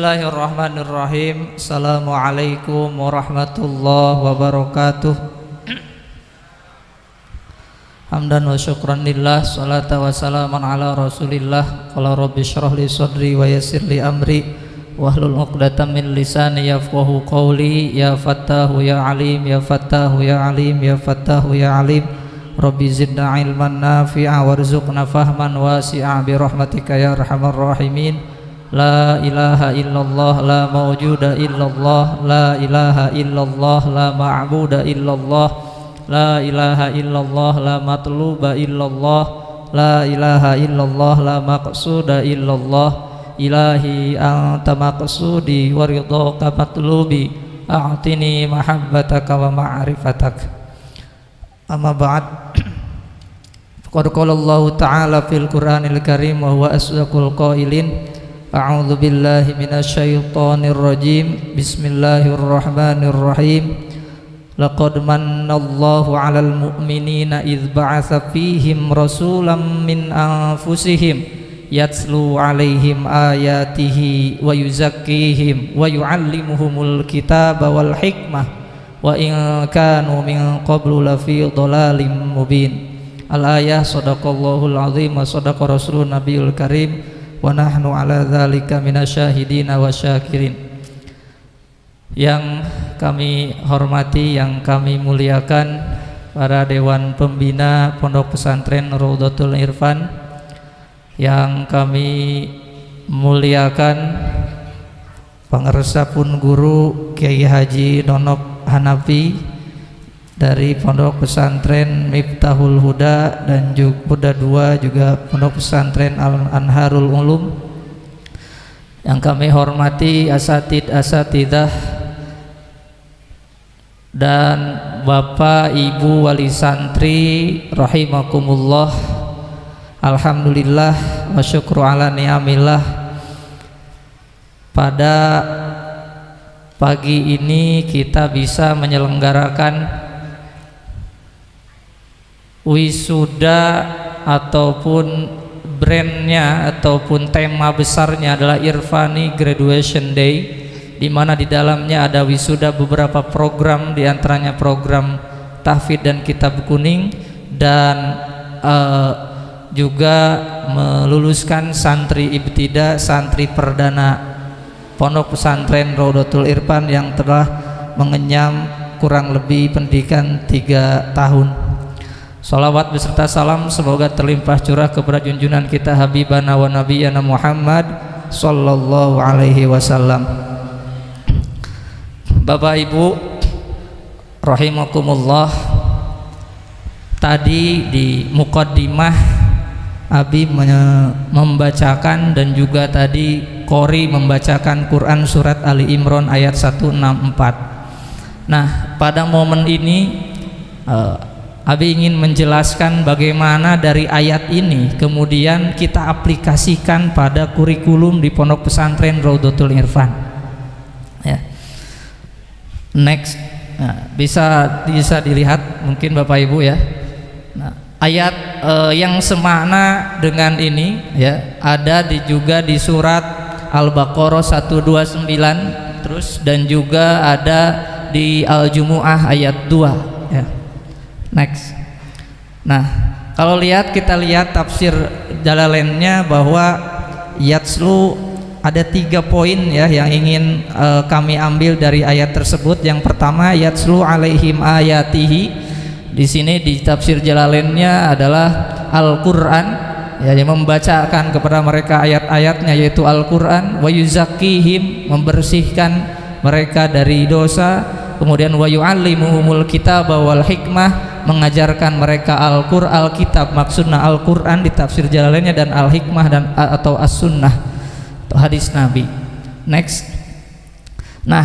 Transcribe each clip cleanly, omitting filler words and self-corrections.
Bismillahirrahmanirrahim. Assalamualaikum warahmatullahi wabarakatuh. Hamdan wa syukran lillah, salata wa salaman ala rasulillah. Qala rabbi syrah li sadri wa yassir li amri wahlul 'uqdatam min lisani yafqahu qawli. Ya fattahu ya alim, ya fattahu ya alim, ya fattahu ya alim. Rabbi zidna ilman nafi'a warzuqna fahman wasi'a bi rahmatika ya arhamar rahimin. La ilaha illallah, la mawjuda illallah, la ilaha illallah, la ma'buda illallah, la ilaha illallah, la matluba illallah, la ilaha illallah, la maqsuda illallah. Ilahi anta maqsudi wa ridhaka matlubi, a'tini mahabbataka wa ma'rifatak. Amma ba'd. Faqad qala Allah ta'ala fil Qur'anil Karim wa huwa asdaqul qailin. A'udzu billahi minasyaitonir rajim. Bismillahirrahmanirrahim. Laqad mannallahu 'alal mu'minina idz ba'atsa fihim rasulam min anfusihim yatslu 'alaihim ayatihi wa yuzakkihim wa yu'allimuhumul kitaba wal hikmah wa in kanu min qablu lafi dhalalim mubin. Al-ayah. Shadaqallahul azim wa shadaqa rasulun nabiyul karim wa nahnu ala dzalika minasyahidina wa syakirin. Yang kami hormati, yang kami muliakan para dewan pembina Pondok Pesantren Raudhatul Irfan, yang kami muliakan pangaresapun guru Kiai Haji Nonok Hanafi dari Pondok Pesantren Miftahul Huda dan juga Huda 2, juga Pondok Pesantren Al-Anharul Ulum. Yang kami hormati asatidah dan Bapak Ibu wali santri rahimakumullah. Alhamdulillah wa syukru ala ni'amillah. Pada pagi ini kita bisa menyelenggarakan wisuda ataupun brandnya ataupun tema besarnya adalah Irfani Graduation Day, di mana di dalamnya ada wisuda beberapa program, diantaranya program tahfidz dan kitab kuning, dan juga meluluskan santri ibtida, santri perdana Pondok Pesantren Raudhatul Irfan yang telah mengenyam kurang lebih pendidikan 3 tahun. Salawat beserta salam semoga terlimpah curah kepada junjungan kita Habibana wa Nabiyana Muhammad sallallahu alaihi wasallam. Bapak Ibu rahimakumullah, tadi di muqaddimah Abi membacakan dan juga tadi Qori membacakan Quran surat Ali Imran ayat 164. Nah, pada momen ini Abi ingin menjelaskan bagaimana dari ayat ini kemudian kita aplikasikan pada kurikulum di Pondok Pesantren Raudhatul Irfan. Ya. Next, nah, bisa dilihat mungkin Bapak Ibu ya. Nah, ayat yang semakna dengan ini ya ada juga di surat Al-Baqarah 129 terus, dan juga ada di Al-Jumu'ah ayat 2 ya. Next. Nah, kalau kita lihat tafsir Jalalainnya bahwa yatslu ada 3 poin ya yang ingin kami ambil dari ayat tersebut. Yang pertama, yatslu alaihim ayatihi. Di sini di tafsir Jalalainnya adalah Al-Qur'an ya, yang membacakan kepada mereka ayat-ayatnya yaitu Al-Qur'an, wa yuzakkihim, membersihkan mereka dari dosa, kemudian wa yu'allimuhumul kitaba wal hikmah, mengajarkan mereka Al-Kitab, maksudnya Al-Qur'an di tafsir Jalalainnya, dan Al-Hikmah dan atau As-Sunnah atau hadis Nabi. Next. Nah,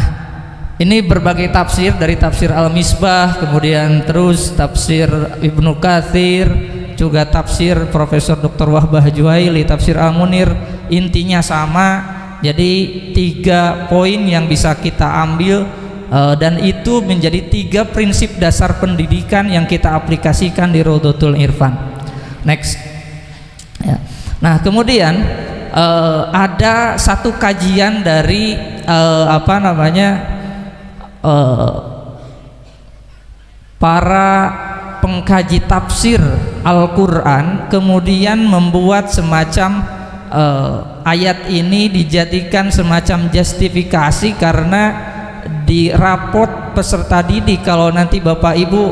ini berbagai tafsir dari tafsir Al-Misbah, kemudian terus tafsir Ibnu Katsir, juga tafsir Profesor Dr. Wahbah Juwaili, tafsir Al-Munir, intinya sama. Jadi 3 poin yang bisa kita ambil, dan itu menjadi 3 prinsip dasar pendidikan yang kita aplikasikan di Raudhatul Irfan. Next ya. Nah, kemudian ada satu kajian dari para pengkaji tafsir Al-Quran, kemudian membuat semacam ayat ini dijadikan semacam justifikasi karena di raport peserta didik, kalau nanti Bapak Ibu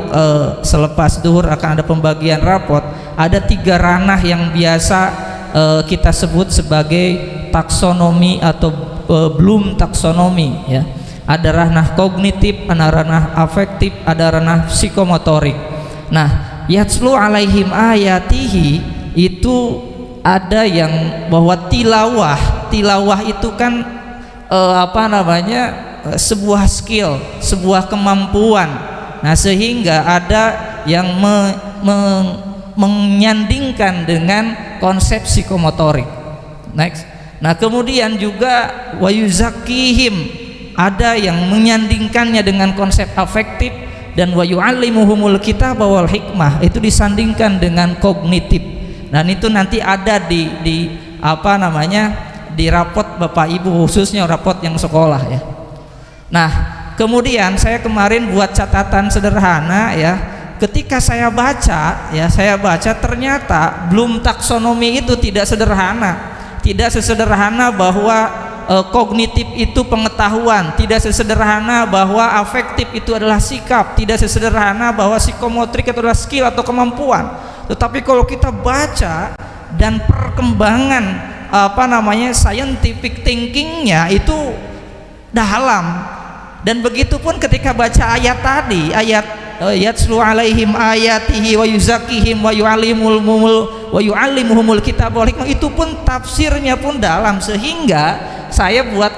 selepas duhur akan ada pembagian raport, ada 3 ranah yang biasa kita sebut sebagai taksonomi atau Bloom taksonomi, ya. Ada ranah kognitif, ada ranah afektif, ada ranah psikomotorik. Nah, yatslu alaihim ayatihi itu ada yang bahwa tilawah itu kan sebuah skill, sebuah kemampuan. Nah, sehingga ada yang menyandingkan dengan konsep psikomotorik. Next. Nah, kemudian juga wayuzakihim, ada yang menyandingkannya dengan konsep afektif, dan wayu'allimuhumul kitab wal hikmah itu disandingkan dengan kognitif. Dan itu nanti ada di di rapot Bapak Ibu, khususnya rapot yang sekolah, ya. Nah, kemudian saya kemarin buat catatan sederhana, ya. Ketika saya baca ternyata belum taksonomi itu tidak sederhana. Tidak sesederhana bahwa kognitif itu pengetahuan, tidak sesederhana bahwa afektif itu adalah sikap, tidak sesederhana bahwa psikomotrik itu adalah skill atau kemampuan. Tetapi kalau kita baca dan perkembangan scientific thinkingnya itu dalam, dan begitupun ketika baca ayat tadi, ayat yatslu alaihim ayatihi wa yuzakihim wa yu'allimuhumul kitab wal hikmah, itu pun tafsirnya pun dalam, sehingga saya buat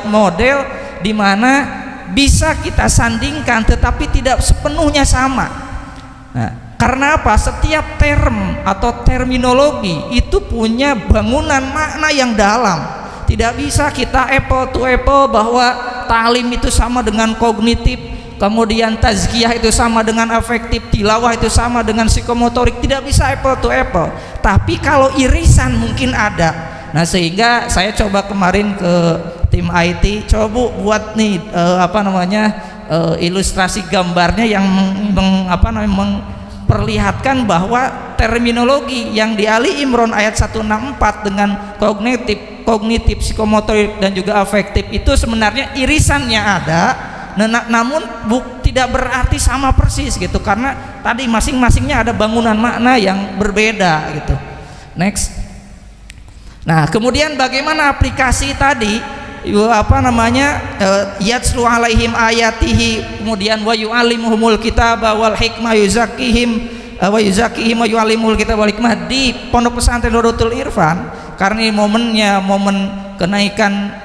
model di mana bisa kita sandingkan tetapi tidak sepenuhnya sama. Nah, karena apa? Setiap term atau terminologi itu punya bangunan makna yang dalam. Tidak bisa kita apple to apple bahwa ta'lim itu sama dengan kognitif, kemudian tazkiyah itu sama dengan afektif, tilawah itu sama dengan psikomotorik. Tidak bisa apple to apple. Tapi kalau irisan mungkin ada. Nah, sehingga saya coba kemarin ke tim IT, coba buat nih ilustrasi gambarnya yang memperlihatkan bahwa terminologi yang di Ali Imran ayat 164 dengan kognitif, psikomotorik dan juga afektif itu sebenarnya irisannya ada. Namun tidak berarti sama persis gitu, karena tadi masing-masingnya ada bangunan makna yang berbeda gitu. Next. Nah, kemudian bagaimana aplikasi tadi? Yatslu alaihim ayatihi, kemudian wa yu'allimuhumul kitaba wal hikmah, yuzakihim wa yu'allimuhumul kitaba wal hikmah di Pondok Pesantren Nurul Irfan. Karena ini momen kenaikan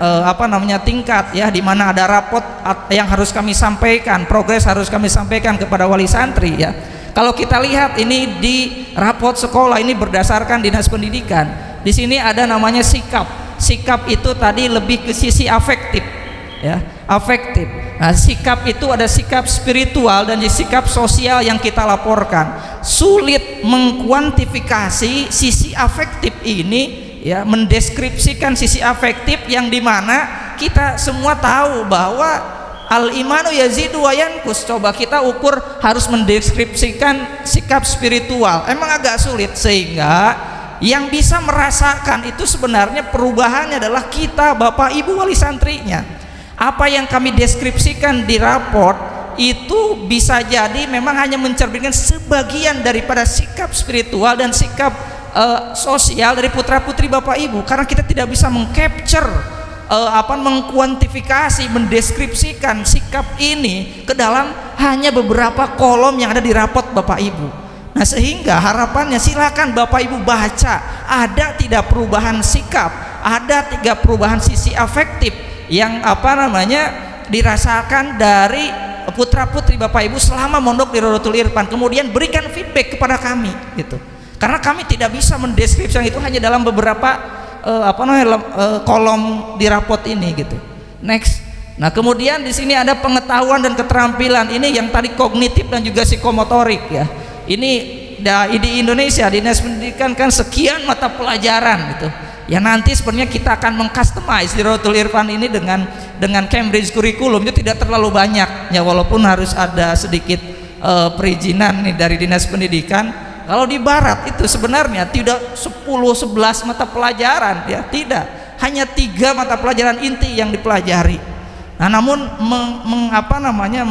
tingkat, ya, di mana ada rapot yang harus kami sampaikan, progres harus kami sampaikan kepada wali santri, ya. Kalau kita lihat ini di rapot sekolah ini berdasarkan Dinas Pendidikan. Di sini ada namanya sikap. Sikap itu tadi lebih ke sisi afektif, ya, afektif. Nah, sikap itu ada sikap spiritual dan sikap sosial yang kita laporkan. Sulit mengkuantifikasi sisi afektif ini, ya, mendeskripsikan sisi afektif yang dimana kita semua tahu bahwa al-imanu yazidu wa yanqus. Coba kita ukur harus mendeskripsikan sikap spiritual, emang agak sulit, sehingga yang bisa merasakan itu sebenarnya perubahannya adalah kita, Bapak Ibu wali santrinya. Apa yang kami deskripsikan di raport itu bisa jadi memang hanya mencerminkan sebagian daripada sikap spiritual dan sikap sosial dari putra putri Bapak Ibu, karena kita tidak bisa mengcapture mengkuantifikasi, mendeskripsikan sikap ini ke dalam hanya beberapa kolom yang ada di raport Bapak Ibu. Nah, sehingga harapannya silakan Bapak Ibu baca, ada tidak perubahan sikap, ada tidak perubahan sisi afektif yang dirasakan dari putra putri Bapak Ibu selama mondok di Nurul Irfan. Kemudian berikan feedback kepada kami gitu, karena kami tidak bisa mendeskripsikan itu hanya dalam beberapa kolom di raport ini gitu. Next. Nah, kemudian di sini ada pengetahuan dan keterampilan, ini yang tadi kognitif dan juga psikomotorik, ya. Ini di Indonesia Dinas Pendidikan kan sekian mata pelajaran gitu. Ya nanti sebenarnya kita akan mengcustomize di Rodatul Irfan ini dengan Cambridge Curriculum itu tidak terlalu banyak ya, walaupun harus ada sedikit perizinan nih dari Dinas Pendidikan. Kalau di Barat itu sebenarnya tidak 10-11 mata pelajaran ya, tidak, hanya 3 mata pelajaran inti yang dipelajari. Nah, namun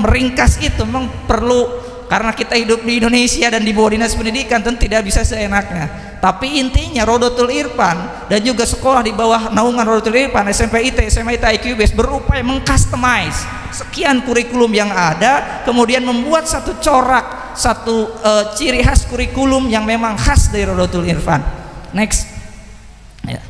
meringkas itu memang perlu, karena kita hidup di Indonesia dan di bawah Dinas Pendidikan tentu tidak bisa seenaknya. Tapi intinya Rodatul Irfan dan juga sekolah di bawah naungan Rodatul Irfan, SMP IT, SMA IT, IQBS berupaya mengcustomize sekian kurikulum yang ada, kemudian membuat satu corak, satu ciri khas kurikulum yang memang khas dari Rodatul Irfan. Next. Ya.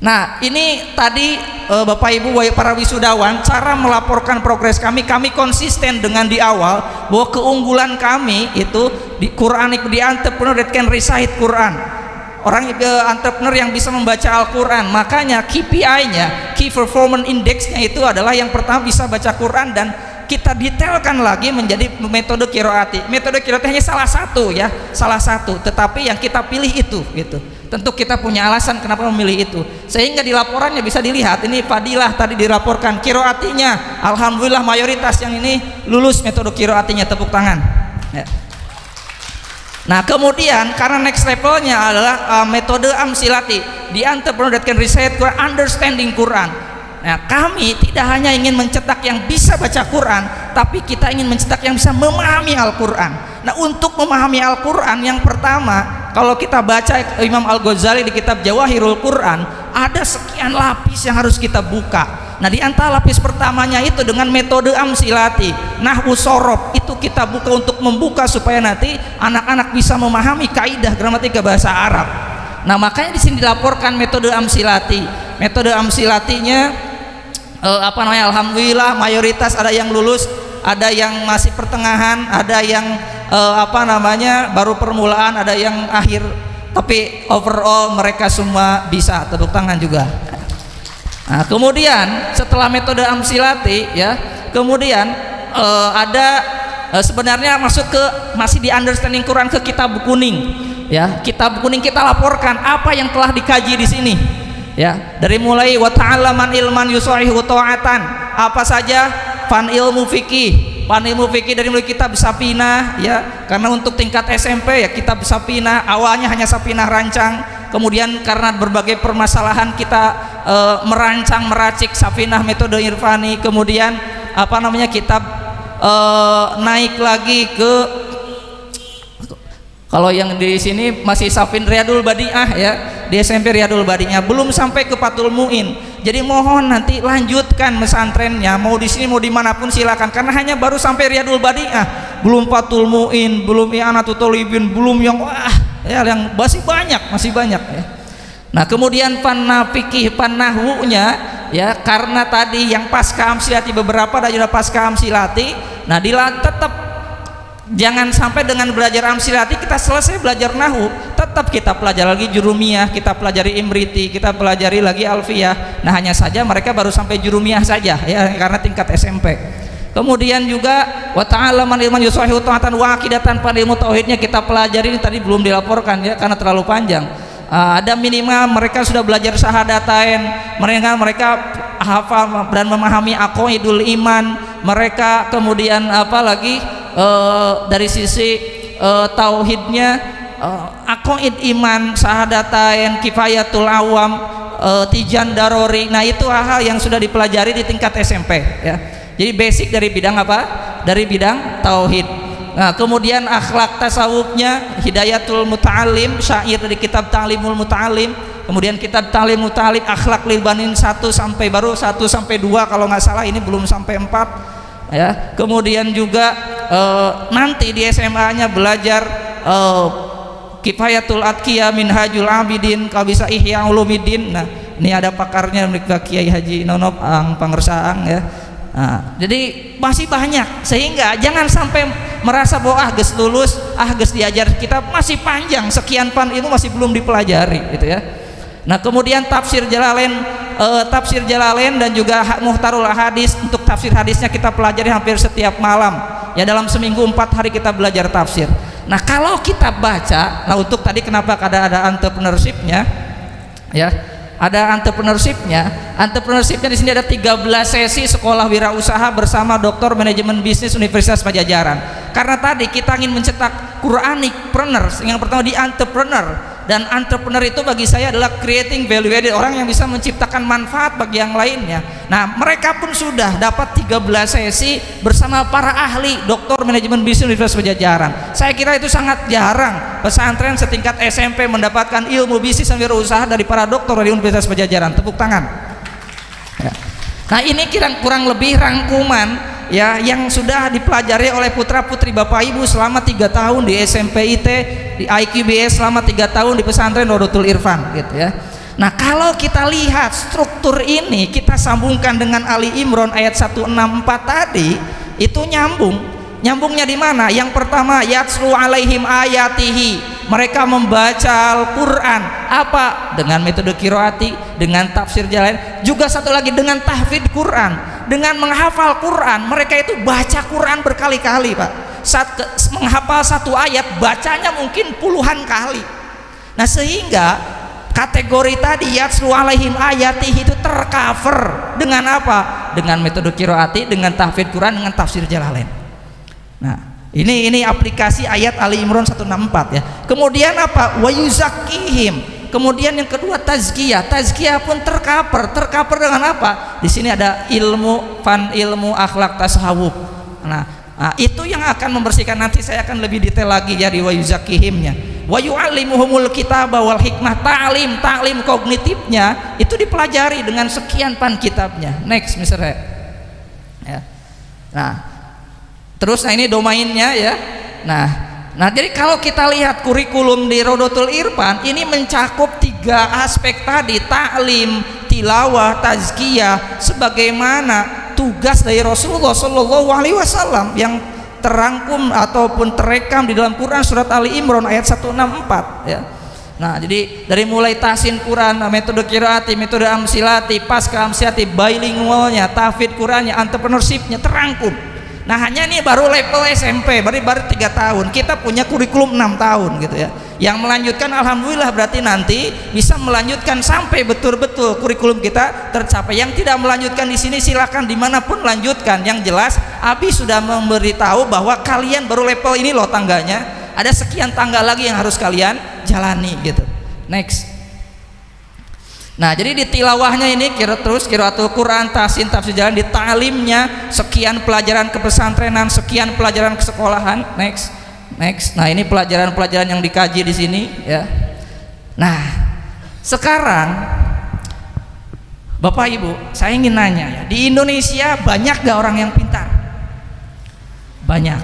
Nah, ini tadi Bapak Ibu para wisudawan, cara melaporkan progres kami konsisten dengan di awal bahwa keunggulan kami itu di Quranic, di entrepreneur that can recite Quran. Orang entrepreneur yang bisa membaca Al-Quran, makanya KPI-nya, Key Performance Index-nya itu adalah yang pertama bisa baca Quran, dan kita detailkan lagi menjadi metode qiraati. Metode qiraati hanya salah satu, tetapi yang kita pilih itu gitu. Tentu kita punya alasan kenapa memilih itu, sehingga di laporannya bisa dilihat ini Fadilah tadi dilaporkan qiraatinya, alhamdulillah mayoritas yang ini lulus metode qiraatinya, tepuk tangan ya. Nah, kemudian karena next levelnya adalah metode amsilati, di entrepreneur that can recite Quran, understanding Quran. Nah, kami tidak hanya ingin mencetak yang bisa baca Quran, tapi kita ingin mencetak yang bisa memahami Al-Quran. Nah, untuk memahami Al-Quran, yang pertama, kalau kita baca Imam Al-Ghazali di kitab Jawahirul Quran, ada sekian lapis yang harus kita buka. Nah, di antara lapis pertamanya itu dengan metode amsilati, nahwu sorof, itu kita buka untuk membuka supaya nanti anak-anak bisa memahami kaidah gramatika bahasa Arab. Nah, makanya di sini dilaporkan metode amsilati. Metode amsilatinya alhamdulillah mayoritas ada yang lulus, ada yang masih pertengahan, ada yang baru permulaan, ada yang akhir, tapi overall mereka semua bisa, tepuk tangan juga. Nah, kemudian setelah metode amsilati ya, kemudian sebenarnya masuk ke masih di understanding Quran ke kitab kuning ya. Kitab kuning kita laporkan apa yang telah dikaji di sini ya, dari mulai wa ta'allaman ilman yusahihu ta'atan, apa saja fan ilmu fikih dari mulai kitab Safinah ya, karena untuk tingkat SMP ya kitab Safinah awalnya hanya Safinah rancang, kemudian karena berbagai permasalahan kita meracik Safinah metode Irfani, kemudian kitab naik lagi ke, kalau yang di sini masih Safin Riyadul Badi'ah ya, di SMP Riyadul Badi'ah, belum sampai ke Fathul Mu'in. Jadi mohon nanti lanjutkan pesantrennya, mau di sini mau dimanapun silakan, karena hanya baru sampai Riyadul Badi'ah, belum Fathul Mu'in, belum I'anatul Thalibin, belum yang yang masih banyak ya. Nah, kemudian panna fikih, nahwunya ya, karena tadi yang pasca amsilati beberapa dan juga pasca amsilati. Nah, tetap jangan sampai dengan belajar amsilati kita selesai belajar nahwu, tetap kita pelajari lagi jurumiyah, kita pelajari imriti, kita pelajari lagi alfiyah. Nah, hanya saja mereka baru sampai jurumiyah saja ya, karena tingkat SMP. Kemudian juga wa ta'allaman ilman yusahihu ta'atan wa aqidatan, pada ilmu tauhidnya kita pelajari, ini tadi belum dilaporkan ya karena terlalu panjang. Ada minimal mereka sudah belajar syahadatain, mereka hafal dan memahami aqaidul iman, mereka kemudian dari sisi tauhidnya, aqaid iman, syahadatain, kifayatul awam, tijan darori. Nah, itu hal yang sudah dipelajari di tingkat SMP ya. Jadi basic dari bidang apa? Dari bidang tauhid. Nah, kemudian akhlak tasawufnya, hidayatul muta'alim, syair dari kitab Ta'limul Muta'alim, kemudian kitab Ta'lim Muta'alim, akhlak lil banin 1 sampai 2 kalau nggak salah, ini belum sampai 4 ya. Kemudian juga nanti di SMA-nya belajar kifayatul atqiyah, minhajul abidin, kalau bisa ihya ulumuddin. Nah, ini ada pakarnya mereka Kiai Haji Nonop ang Pangersaang ya. Nah, jadi masih banyak, sehingga jangan sampai merasa bahwa geus lulus, geus diajar, kita masih panjang, sekian pan itu masih belum dipelajari gitu ya. Nah, kemudian tafsir Jalalain dan juga Muhtarul Hadis, untuk tafsir hadisnya kita pelajari hampir setiap malam ya, dalam seminggu 4 hari kita belajar tafsir. Nah kalau kita baca, nah untuk tadi kenapa ada entrepreneurship-nya ya, ada entrepreneurship-nya di sini ada 13 sesi sekolah wirausaha bersama Doktor Manajemen Bisnis Universitas Padjadjaran. Karena tadi kita ingin mencetak Quranic-preneurs, yang pertama di entrepreneur, dan entrepreneur itu bagi saya adalah creating value added, orang yang bisa menciptakan manfaat bagi yang lainnya. Nah mereka pun sudah dapat 13 sesi bersama para ahli Doktor Manajemen Bisnis Universitas Padjadjaran. Saya kira itu sangat jarang pesantren setingkat SMP mendapatkan ilmu bisnis dan wirausaha dari para doktor dari Universitas Padjadjaran. Tepuk tangan ya. Nah ini kurang lebih rangkuman ya yang sudah dipelajari oleh putra putri Bapak Ibu selama 3 tahun di SMPIT, di IQBS selama 3 tahun di pesantren Rodotul Irfan gitu ya. Nah kalau kita lihat struktur ini, kita sambungkan dengan Ali Imran ayat 164 tadi, itu nyambungnya di mana? Yang pertama, yatslu alaihim ayatihi, mereka membaca Al-Quran apa? Dengan metode qiraati, dengan tafsir jalan, juga satu lagi dengan tahfidz Quran, dengan menghafal Quran. Mereka itu baca Quran berkali-kali Pak. Saat menghafal satu ayat bacanya mungkin puluhan kali. Nah sehingga kategori tadi yatslu alaihim ayatihi itu tercover dengan apa? Dengan metode qiraati, dengan tahfidz Quran, dengan tafsir Jalalain. Nah ini aplikasi ayat Ali Imran 164 ya. Kemudian apa? Wa yuzakkihim. Kemudian yang kedua tazkiyah pun tercover dengan apa? Di sini ada ilmu akhlak tasawuf. Nah itu yang akan membersihkan, nanti saya akan lebih detail lagi ya di wa yuzakkihimnya. Wa yu'allimuhumul kitaba wal hikmah, ta'lim kognitifnya itu dipelajari dengan sekian pan kitabnya. Next misalnya ya. Nah terus ini domainnya ya. Nah jadi kalau kita lihat kurikulum di Rodotul Irfan ini mencakup 3 aspek tadi, ta'lim, tilawah, tazkiyah, sebagaimana tugas dari Rasulullah Shallallahu Alaihi Wasallam yang terangkum ataupun terekam di dalam Quran surat Ali Imran ayat 164 ya. Nah jadi dari mulai tahsin Quran, metode qiraati, metode amsilati, pasca amsilati, bilingualnya, tahfidz Qurannya, entrepreneurshipnya terangkum. Nah hanya ini baru level SMP, baru 3 tahun, kita punya kurikulum 6 tahun gitu ya. Yang melanjutkan alhamdulillah berarti nanti bisa melanjutkan sampai betul-betul kurikulum kita tercapai. Yang tidak melanjutkan di sini silakan dimanapun lanjutkan. Yang jelas Abi sudah memberitahu bahwa kalian baru level ini loh tangganya, ada sekian tangga lagi yang harus kalian jalani gitu. Next. Nah jadi di tilawahnya ini qiraatul Quran, tahsin, tafsir jalan, di ta'limnya sekian pelajaran kepesantrenan, sekian pelajaran kesekolahan. Next. Nah ini pelajaran-pelajaran yang dikaji di sini ya. Nah sekarang Bapak Ibu, saya ingin nanya ya, di Indonesia banyak gak orang yang pintar? Banyak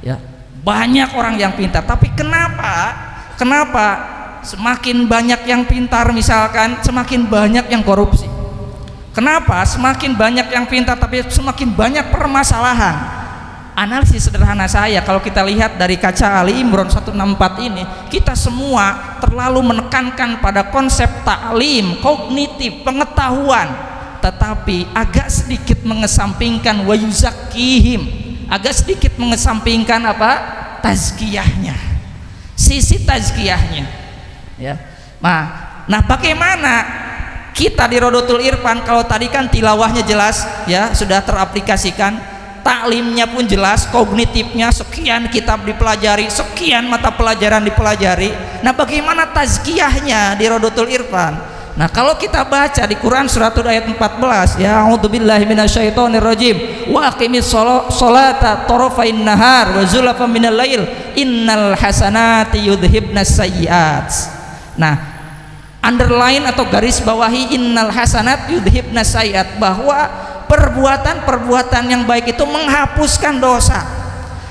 ya, banyak orang yang pintar. Tapi kenapa semakin banyak yang pintar misalkan semakin banyak yang korupsi? Kenapa semakin banyak yang pintar tapi semakin banyak permasalahan? Analisis sederhana saya, kalau kita lihat dari kaca Ali Imran 164 ini, kita semua terlalu menekankan pada konsep ta'lim, kognitif, pengetahuan, tetapi agak sedikit mengesampingkan wa yuzakkihim, agak sedikit mengesampingkan apa? Tazkiyahnya, sisi tazkiyahnya ya. Nah bagaimana kita di Rodotul Irfan? Kalau tadi kan tilawahnya jelas ya, sudah teraplikasikan, taklimnya pun jelas, kognitifnya sekian kitab dipelajari, sekian mata pelajaran dipelajari. Nah bagaimana tazkiyahnya di Rodotul Irfan? Nah kalau kita baca di Quran surat ayat 14 ya, a'udzubillahi minasyaitonirrajim, wa aqimis sholata tarafain nahar wa zulafan minal lail innal hasanati yudhibnas sayyiat. Nah underline atau garis bawahi innal hasanat yudhibnas sayyiat, bahwa perbuatan yang baik itu menghapuskan dosa.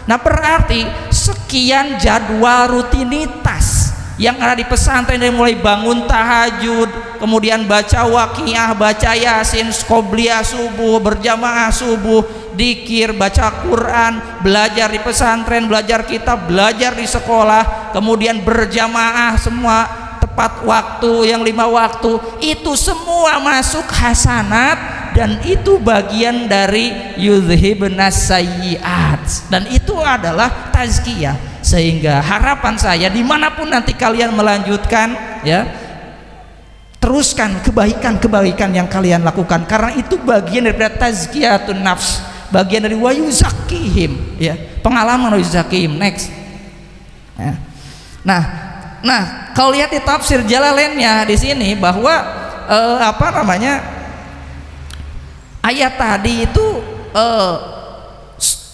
Nah berarti sekian jadwal rutinitas yang ada di pesantren, dari mulai bangun tahajud, kemudian baca waqiah, baca yasin, qobliyah subuh, berjamaah subuh, dikir, baca Quran, belajar di pesantren, belajar kitab, belajar di sekolah, kemudian berjamaah semua tepat waktu, yang 5 waktu, itu semua masuk hasanat dan itu bagian dari yudhibnas sayyiat, dan itu adalah tazkiyah. Sehingga harapan saya dimanapun nanti kalian melanjutkan, ya, teruskan kebaikan-kebaikan yang kalian lakukan, karena itu bagian dari tazkiyatun nafs, bagian dari wa yuzakkihim, ya, pengalaman wa yuzakkihim. Next, ya. Nah, kalau lihat di tafsir Jalalainnya di sini bahwa ayat tadi itu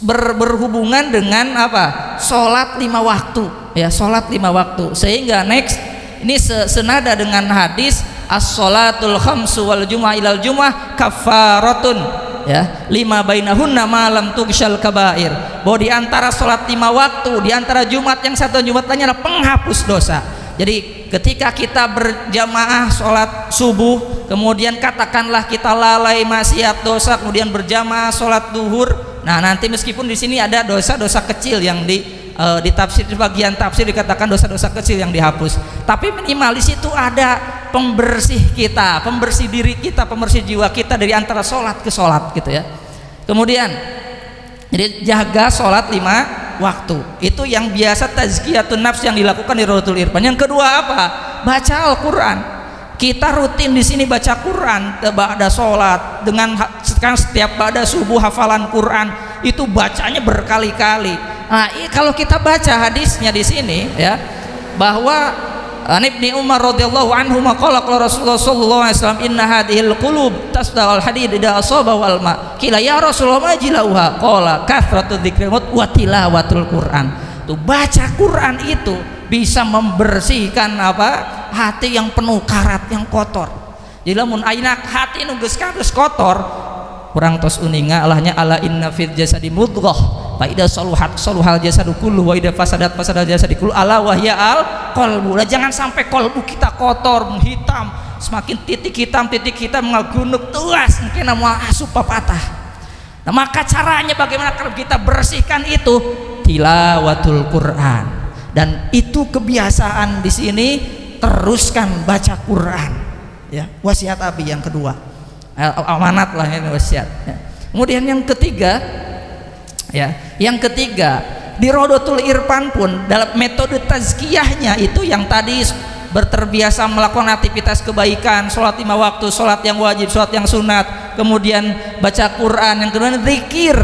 berhubungan dengan apa? Sholat 5 waktu, ya, sholat 5 waktu. Sehingga next ini senada dengan hadis as-sholatul khamsu wal jum'ah ilal jum'ah kafaratun, ya, 5 bainahunna malam tughsyal kabair, bahwa di antara sholat 5 waktu, di antara Jumat yang satu Jumat lainnya adalah penghapus dosa. Jadi ketika kita berjamaah sholat subuh, kemudian katakanlah kita lalai maksiat dosa, kemudian berjamaah sholat duhur, nah nanti meskipun di sini ada dosa-dosa kecil yang di tafsir, di bagian tafsir dikatakan dosa-dosa kecil yang dihapus, tapi minimal di situ ada pembersih kita, pembersih diri kita, pembersih jiwa kita dari antara sholat ke sholat, gitu ya. Kemudian jadi jaga sholat 5 waktu, itu yang biasa tazkiyatun nafs yang dilakukan di Rawdatul Irfan. Yang kedua apa? Baca Al-Quran. Kita rutin di sini baca Quran ba'da sholat, dengan sekarang setiap ba'da subuh hafalan Quran itu bacanya berkali-kali. Nah, kalau kita baca hadisnya di sini, ya, bahwa Ibnu Umar radhiyallahu anhu maqala qala Rasulullah sallallahu alaihi wasallam inna hadhil qulub tasdal hadid idza asaba wal ma qila ya Rasulullah majilauha qala kathratu dzikri wa tilawatul Quran. Tuh baca Quran itu bisa membersihkan apa? Hati yang penuh karat, yang kotor. Jadi lamun aina hati nu geus kotor, kurang tos uninga alahnya ala inna fil jasadi mudghah fa idza saluhat saluhal jasadu kullu wa idza fasadat fasadal jasadu kullu ala wahya al qalbu. Jangan sampai kolbu kita kotor, menghitam, semakin titik hitam mengagunuk tuas mungkin mau asup patah. Nah, maka caranya bagaimana kalau kita bersihkan itu? Tilawatul Quran. Dan itu kebiasaan di sini, teruskan baca Quran, ya. Wasiat Abi yang kedua, amanat lah ini wasiat, ya. Kemudian yang ketiga, ya, di Rawdatul Irfan pun dalam metode tazkiyahnya itu yang tadi terbiasa melakukan aktivitas kebaikan, sholat 5 waktu, sholat yang wajib, sholat yang sunat, kemudian baca Quran, yang kedua zikir.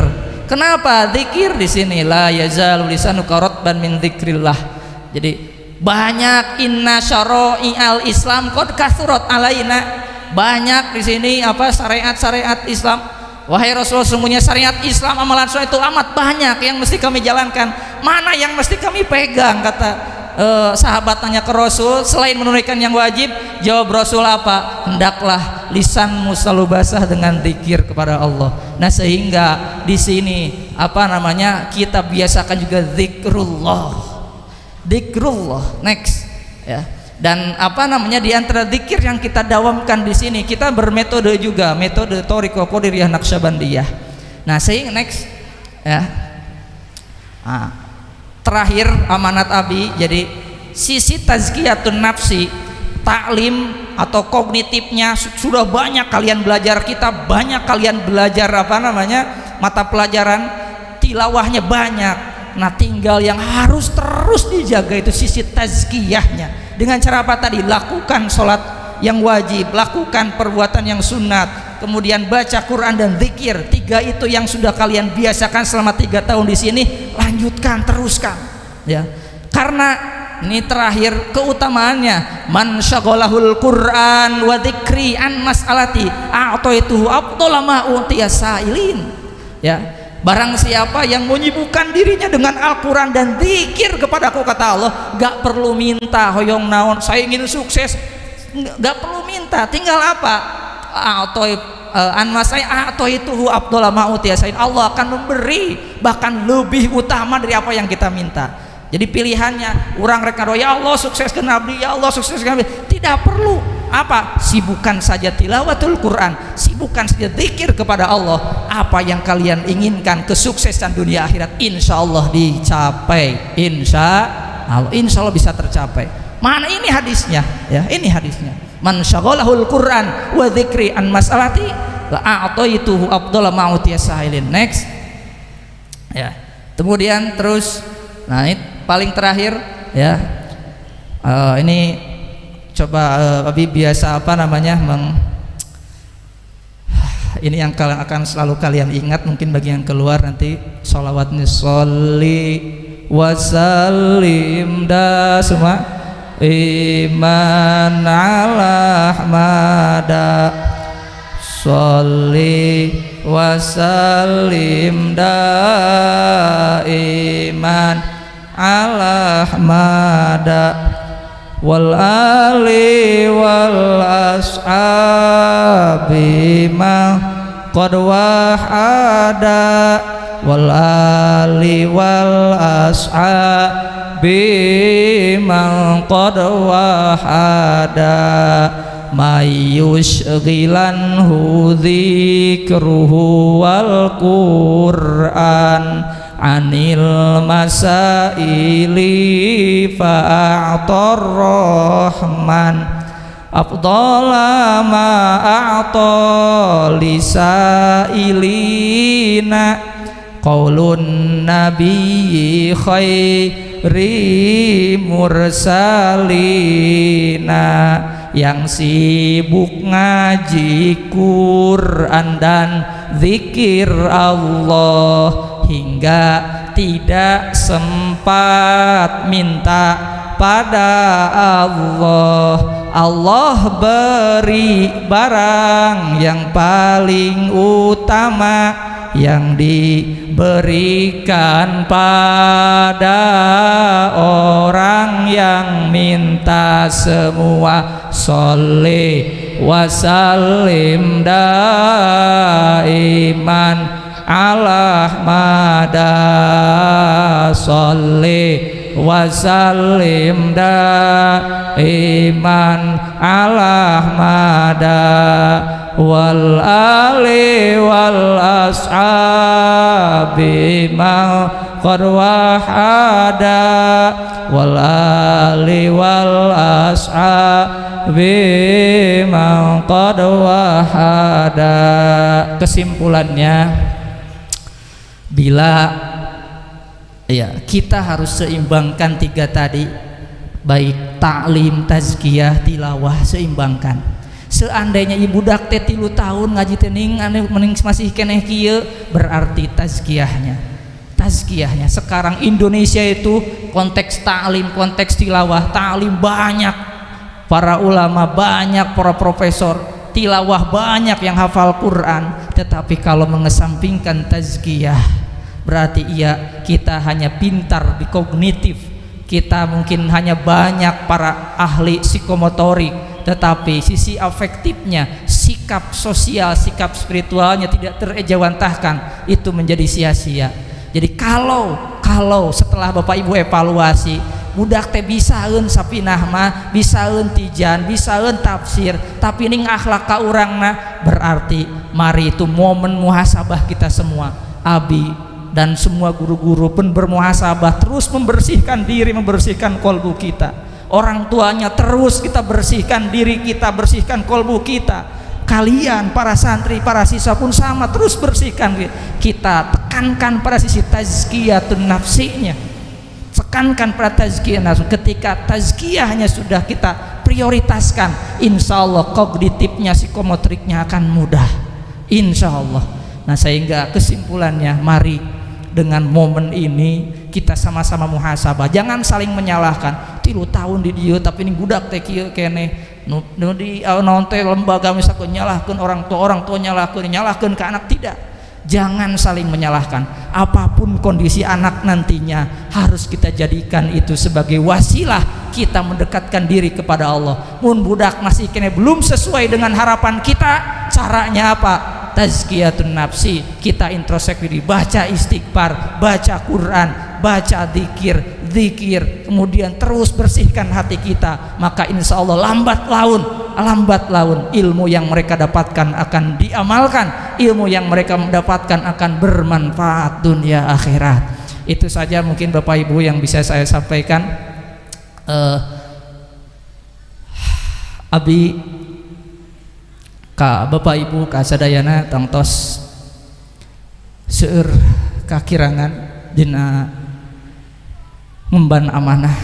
Kenapa zikir di sini? La yazalu lisanuka ratban min dzikrillah. Jadi banyak inna syara'i'al Islam qad kathurat alaina. Banyak di sini apa syariat-syariat Islam. Wahai Rasulullah, sesungguhnya syariat Islam, amalan soleh itu amat banyak yang mesti kami jalankan. Mana yang mesti kami pegang? Kata sahabat tanya ke Rasul, selain menunaikan yang wajib, jawab Rasul apa? Hendaklah lisanmu selalu basah dengan zikir kepada Allah. Nah, sehingga di sini kita biasakan juga zikrullah. Next, ya. Dan di antara zikir yang kita dawamkan di sini, kita bermetode juga, metode Thariqah Qadiriyah Naqsyabandiyah. Nah, sehingga next, ya. Terakhir amanat Abi, jadi sisi tazkiyatun nafsi, taklim atau kognitifnya sudah banyak kalian belajar, kita banyak kalian belajar mata pelajaran, tilawahnya banyak. Nah, tinggal yang harus terus dijaga itu sisi tazkiyahnya. Dengan cara apa tadi? Lakukan sholat yang wajib, lakukan perbuatan yang sunat, kemudian baca Quran dan zikir. 3 itu yang sudah kalian biasakan selama 3 tahun di sini, lanjutkan, teruskan, ya. Karena ini terakhir keutamaannya, man syaghalahul Quran wa dzikri an mas'alati a'taituhu afdhala ma utiya sa'ilin, ya. Barang siapa yang menyibukkan dirinya dengan Al-Quran dan zikir kepadaku, kata Allah, gak perlu minta hoyong naon, saya ingin sukses, gak perlu minta, tinggal apa? A'taituhu afdhala ma utiya sa'ilin. Allah akan memberi bahkan lebih utama dari apa yang kita minta. Jadi pilihannya orang reka ya Allah sukseskan Nabi, ya Allah sukseskan Nabi, tidak perlu sibukkan saja tilawatul Quran, sibukkan saja zikir kepada Allah. Apa yang kalian inginkan, kesuksesan dunia akhirat, insya Allah dicapai, insya Allah bisa tercapai. Mana ini hadisnya, ya, ini hadisnya, man syaghalahul Quran wa dzikri an mas'alati la a'taituhu afdhala ma utiya sa'ilin. Next ya. Kemudian terus, nah ini paling terakhir ya, ini coba Abi biasa apa namanya ini yang akan selalu kalian ingat, mungkin bagi yang keluar nanti sholawat sholli wa sallim da semua iman ala ahmada sholli wa sallim daiman ala ahmada wal ali wal ashabi ma qad wahada wal ali wal ashabi ma qad wahada mayushghilanhu dzikruhu wal Qur'an anil masaili fa'atar rahman afdhala ma a'ta lisailina qaulun nabiyyi khairi mursalina yang sibuk ngaji Quran dan zikir Allah hingga tidak sempat minta pada Allah. Allah beri barang yang paling utama yang diberikan pada orang yang minta semua. Sholli wa sallim daiman ala ahmada sholli wa sallim daiman ala ahmada wal ali wal ashabi ma qad wahada wal ali wal ashabi ma qad wahada. Kesimpulannya, bila ya kita harus seimbangkan tiga tadi, baik taklim, tazkiyah, tilawah, seimbangkan. Seandainya ibu dak teh 3 tahun ngaji tening mending masih keneh kieu, berarti tazkiyahnya sekarang Indonesia itu konteks taklim, konteks tilawah, taklim banyak para ulama, banyak para profesor, tilawah banyak yang hafal Quran, tetapi kalau mengesampingkan tazkiyah berarti kita hanya pintar di kognitif, kita mungkin hanya banyak para ahli psikomotorik, tetapi sisi afektifnya, sikap sosial, sikap spiritualnya tidak terejawantahkan, itu menjadi sia-sia. Jadi kalau setelah Bapak Ibu evaluasi, budak teh bisaeun sapinah mah, bisaeun tijan, bisaeun tafsir, tapi ning akhlak ka urangna, berarti mari itu momen muhasabah kita semua. Abi dan semua guru-guru pun bermuhasabah, terus membersihkan diri, membersihkan kolbu kita. Orang tuanya terus kita bersihkan diri kita, bersihkan kolbu kita. Kalian para santri, para siswa pun sama, terus bersihkan. Kita tekankan pada sisi tazkiyatun nafsinya, tekankan pada tazkiyah nafsi. Ketika tazkiyahnya sudah kita prioritaskan, insya Allah kognitifnya, psikomotriknya akan mudah, insya Allah. Nah, sehingga kesimpulannya, mari dengan momen ini kita sama-sama muhasabah, jangan saling menyalahkan. 3 tahun di dia tapi ini budak teh kieu keneh nu di naon teh lembaga misalkan nyalahkeun orang tua nyalahkeun ke anak, tidak. Jangan saling menyalahkan. Apapun kondisi anak nantinya, harus kita jadikan itu sebagai wasilah kita mendekatkan diri kepada Allah. Mun budak masih kene belum sesuai dengan harapan kita, caranya apa? Tazkiyatun nafsi, kita introspeksi diri, baca istighfar, baca Quran, baca zikir, kemudian terus bersihkan hati kita, maka insya Allah lambat laun ilmu yang mereka dapatkan akan diamalkan, ilmu yang mereka mendapatkan akan bermanfaat dunia akhirat. Itu saja mungkin Bapak Ibu yang bisa saya sampaikan. Abi ka Bapak Ibu ka sadayana tangtos seueur kakirangan dina ngemban amanah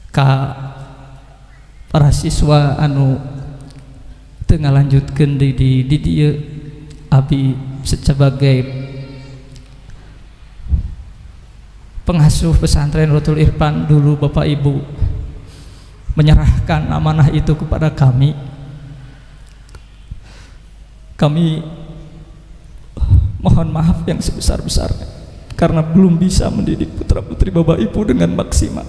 ka para siswa anu teu ngalanjutkeun di dieu. Abi sebagai pengasuh pesantren Rotul Irfan dulu Bapak Ibu menyerahkan amanah itu kepada kami. Kami mohon maaf yang sebesar-besarnya karena belum bisa mendidik putra-putri Bapak Ibu dengan maksimal.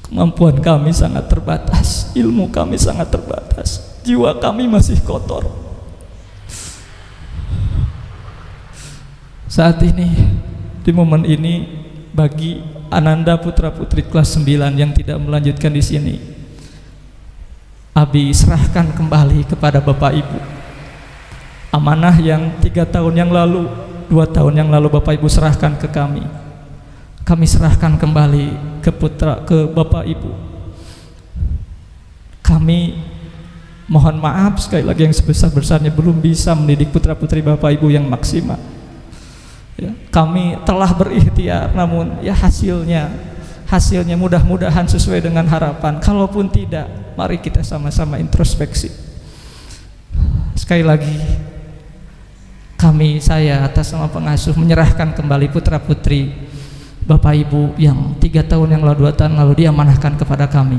Kemampuan kami sangat terbatas, ilmu kami sangat terbatas, jiwa kami masih kotor. Saat ini, di momen ini, bagi Ananda putra-putri kelas 9 yang tidak melanjutkan di sini, Abi serahkan kembali kepada Bapak Ibu amanah yang 3 tahun yang lalu, 2 tahun yang lalu Bapak Ibu serahkan ke kami. Kami serahkan kembali ke Bapak Ibu. Kami mohon maaf sekali lagi yang sebesar-besarnya belum bisa mendidik putra-putri Bapak Ibu yang maksimal. Ya, kami telah berikhtiar, namun ya hasilnya mudah-mudahan sesuai dengan harapan. Kalaupun tidak, mari kita sama-sama introspeksi. Sekali lagi, saya atas nama pengasuh menyerahkan kembali putra-putri Bapak Ibu yang 3 tahun yang lalu, 2 tahun lalu diamanahkan kepada kami.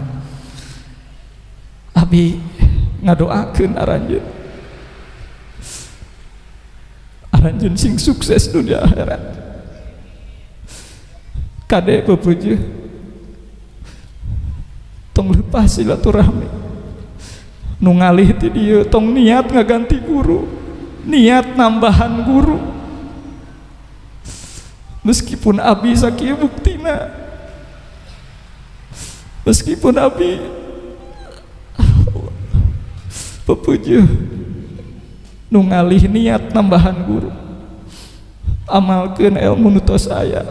Abi ngadoakeun aranjeun sing sukses dunia akhirat. Kade pepuji tong lepas silaturahmi nu ngalih ti dieu, tong niat ngaganti guru, niat nambahan guru. Meskipun Abi sakieu buktina, meskipun Abi pepuji nu ngalih niat nambahan guru, amalkeun ilmu nu tos aya,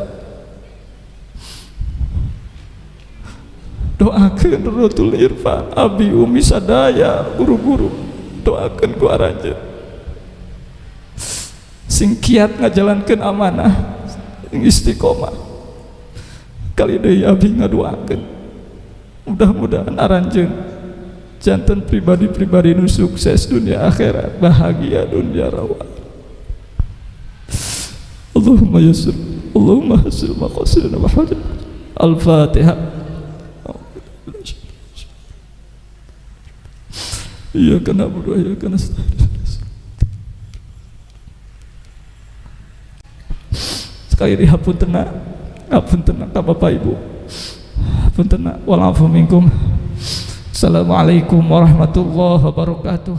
doakeun Rotul Irfan, Abi Umi sadaya guru-guru, doakeun ku aranjeun sing kiat ngajalankeun amanah, sing istiqomah. Kali deui Abi ngadoakeun mudah-mudahan aranjeun jantan pribadi-pribadi nu sukses dunia akhirat, bahagia dunia rawa. Allahumma yassir, Allahumma hasil maqasidina wa hajat. Al-Fatihah. Iyyaka na'budu wa iyyaka nasta'in. Sekali lagi hapuntenna ka Bapak Ibu, hapuntenna wal afu minkum. Assalamualaikum warahmatullahi wabarakatuh.